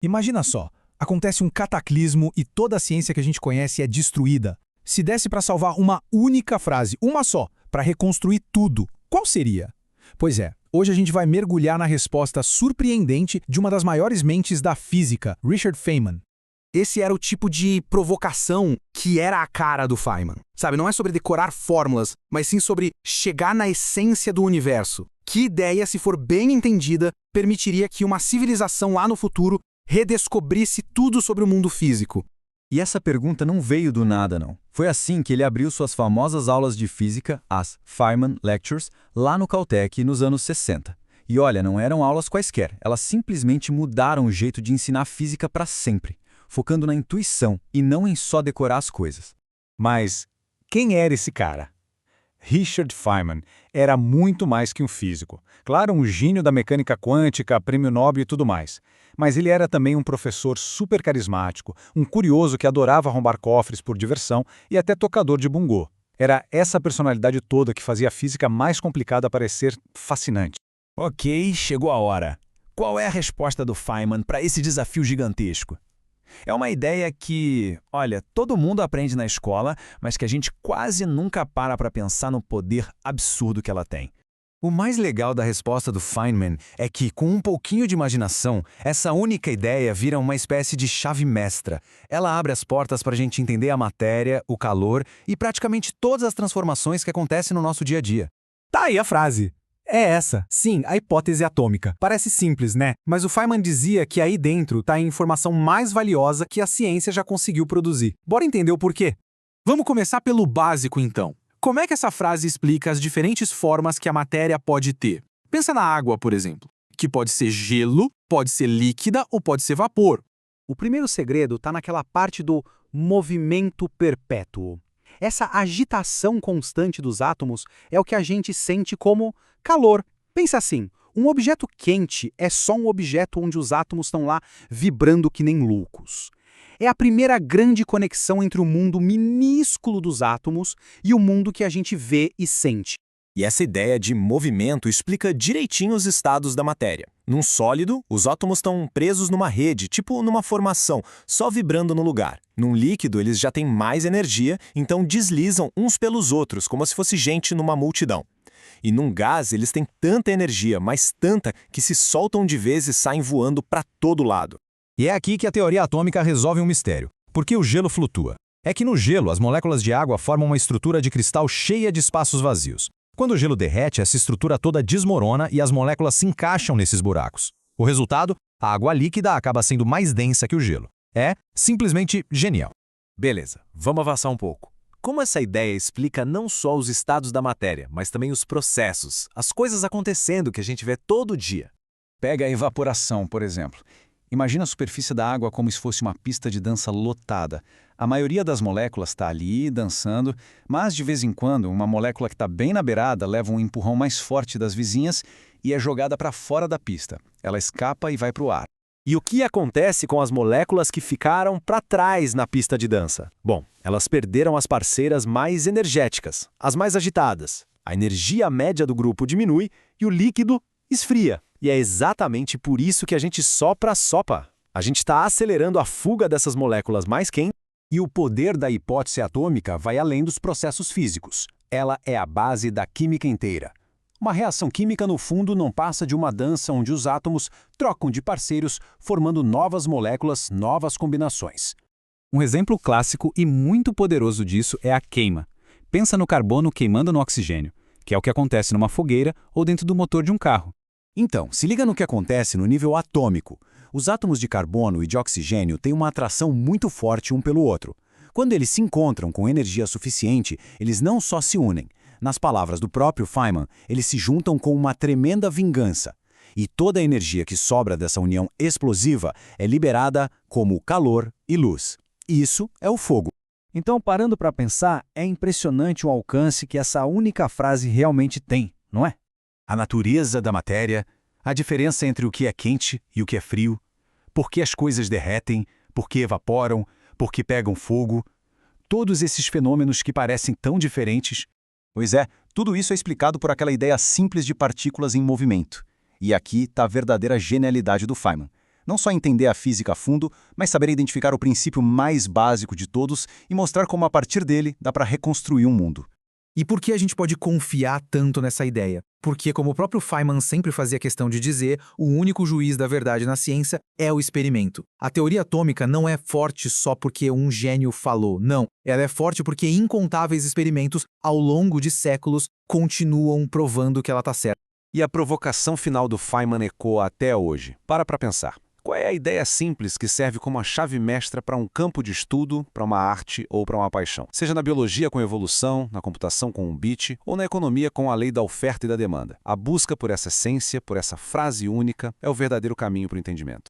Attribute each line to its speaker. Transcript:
Speaker 1: Imagina só, acontece um cataclismo e toda a ciência que a gente conhece é destruída. Se desse para salvar uma única frase, uma só, para reconstruir tudo, qual seria? Pois é, hoje a gente vai mergulhar na resposta surpreendente de uma das maiores mentes da física, Richard Feynman.
Speaker 2: Esse era o tipo de provocação que era a cara do Feynman. Sabe, não é sobre decorar fórmulas, mas sim sobre chegar na essência do universo. Que ideia, se for bem entendida, permitiria que uma civilização lá no futuro redescobrisse tudo sobre o mundo físico?
Speaker 3: E essa pergunta não veio do nada, não. Foi assim que ele abriu suas famosas aulas de física, as Feynman Lectures, lá no Caltech nos anos 60. E olha, não eram aulas quaisquer, elas simplesmente mudaram o jeito de ensinar física para sempre, focando na intuição e não em só decorar as coisas.
Speaker 4: Mas quem era esse cara? Richard Feynman era muito mais que um físico. Claro, um gênio da mecânica quântica, prêmio Nobel e tudo mais. Mas ele era também um professor super carismático, um curioso que adorava arrombar cofres por diversão e até tocador de bongô. Era essa personalidade toda que fazia a física mais complicada parecer fascinante.
Speaker 5: Ok, chegou a hora. Qual é a resposta do Feynman para esse desafio gigantesco? É uma ideia que, olha, todo mundo aprende na escola, mas que a gente quase nunca para pensar no poder absurdo que ela tem.
Speaker 3: O mais legal da resposta do Feynman é que, com um pouquinho de imaginação, essa única ideia vira uma espécie de chave mestra. Ela abre as portas para a gente entender a matéria, o calor e praticamente todas as transformações que acontecem no nosso dia a dia.
Speaker 6: Tá aí a frase. É essa, sim, a hipótese atômica. Parece simples, né? Mas o Feynman dizia que aí dentro está a informação mais valiosa que a ciência já conseguiu produzir. Bora entender o porquê?
Speaker 2: Vamos começar pelo básico, então. Como é que essa frase explica as diferentes formas que a matéria pode ter? Pensa na água, por exemplo, que pode ser gelo, pode ser líquida ou pode ser vapor.
Speaker 7: O primeiro segredo está naquela parte do movimento perpétuo. Essa agitação constante dos átomos é o que a gente sente como calor. Pensa assim, um objeto quente é só um objeto onde os átomos estão lá vibrando que nem loucos. É a primeira grande conexão entre o mundo minúsculo dos átomos e o mundo que a gente vê e sente.
Speaker 8: E essa ideia de movimento explica direitinho os estados da matéria. Num sólido, os átomos estão presos numa rede, tipo numa formação, só vibrando no lugar. Num líquido, eles já têm mais energia, então deslizam uns pelos outros, como se fosse gente numa multidão. E num gás, eles têm tanta energia, mas tanta, que se soltam de vez e saem voando para todo lado.
Speaker 5: E é aqui que a teoria atômica resolve um mistério. Por que o gelo flutua? É que no gelo, as moléculas de água formam uma estrutura de cristal cheia de espaços vazios. Quando o gelo derrete, essa estrutura toda desmorona e as moléculas se encaixam nesses buracos. O resultado? A água líquida acaba sendo mais densa que o gelo. É simplesmente genial.
Speaker 9: Beleza, vamos avançar um pouco. Como essa ideia explica não só os estados da matéria, mas também os processos, as coisas acontecendo que a gente vê todo dia?
Speaker 4: Pega a evaporação, por exemplo. Imagina a superfície da água como se fosse uma pista de dança lotada. A maioria das moléculas está ali, dançando, mas de vez em quando uma molécula que está bem na beirada leva um empurrão mais forte das vizinhas e é jogada para fora da pista. Ela escapa e vai para o ar.
Speaker 9: E o que acontece com as moléculas que ficaram para trás na pista de dança? Bom, elas perderam as parceiras mais energéticas, as mais agitadas. A energia média do grupo diminui e o líquido esfria. E é exatamente por isso que a gente sopa. A gente está acelerando a fuga dessas moléculas mais quentes.
Speaker 10: E o poder da hipótese atômica vai além dos processos físicos. Ela é a base da química inteira. Uma reação química, no fundo, não passa de uma dança onde os átomos trocam de parceiros, formando novas moléculas, novas combinações.
Speaker 6: Um exemplo clássico e muito poderoso disso é a queima. Pensa no carbono queimando no oxigênio, que é o que acontece numa fogueira ou dentro do motor de um carro.
Speaker 10: Então, se liga no que acontece no nível atômico. Os átomos de carbono e de oxigênio têm uma atração muito forte um pelo outro. Quando eles se encontram com energia suficiente, eles não só se unem. Nas palavras do próprio Feynman, eles se juntam com uma tremenda vingança. E toda a energia que sobra dessa união explosiva é liberada como calor e luz. Isso é o fogo.
Speaker 3: Então, parando para pensar, é impressionante o alcance que essa única frase realmente tem, não é?
Speaker 10: A natureza da matéria, a diferença entre o que é quente e o que é frio, por que as coisas derretem, por que evaporam, por que pegam fogo, todos esses fenômenos que parecem tão diferentes. Pois é, tudo isso é explicado por aquela ideia simples de partículas em movimento. E aqui está a verdadeira genialidade do Feynman. Não só entender a física a fundo, mas saber identificar o princípio mais básico de todos e mostrar como a partir dele dá para reconstruir um mundo.
Speaker 2: E por que a gente pode confiar tanto nessa ideia? Porque, como o próprio Feynman sempre fazia questão de dizer, o único juiz da verdade na ciência é o experimento. A teoria atômica não é forte só porque um gênio falou, não. Ela é forte porque incontáveis experimentos, ao longo de séculos, continuam provando que ela está certa.
Speaker 9: E a provocação final do Feynman ecoa até hoje. Para pensar. Qual é a ideia simples que serve como a chave mestra para um campo de estudo, para uma arte ou para uma paixão? Seja na biologia com evolução, na computação com um bit, ou na economia com a lei da oferta e da demanda. A busca por essa essência, por essa frase única, é o verdadeiro caminho para o entendimento.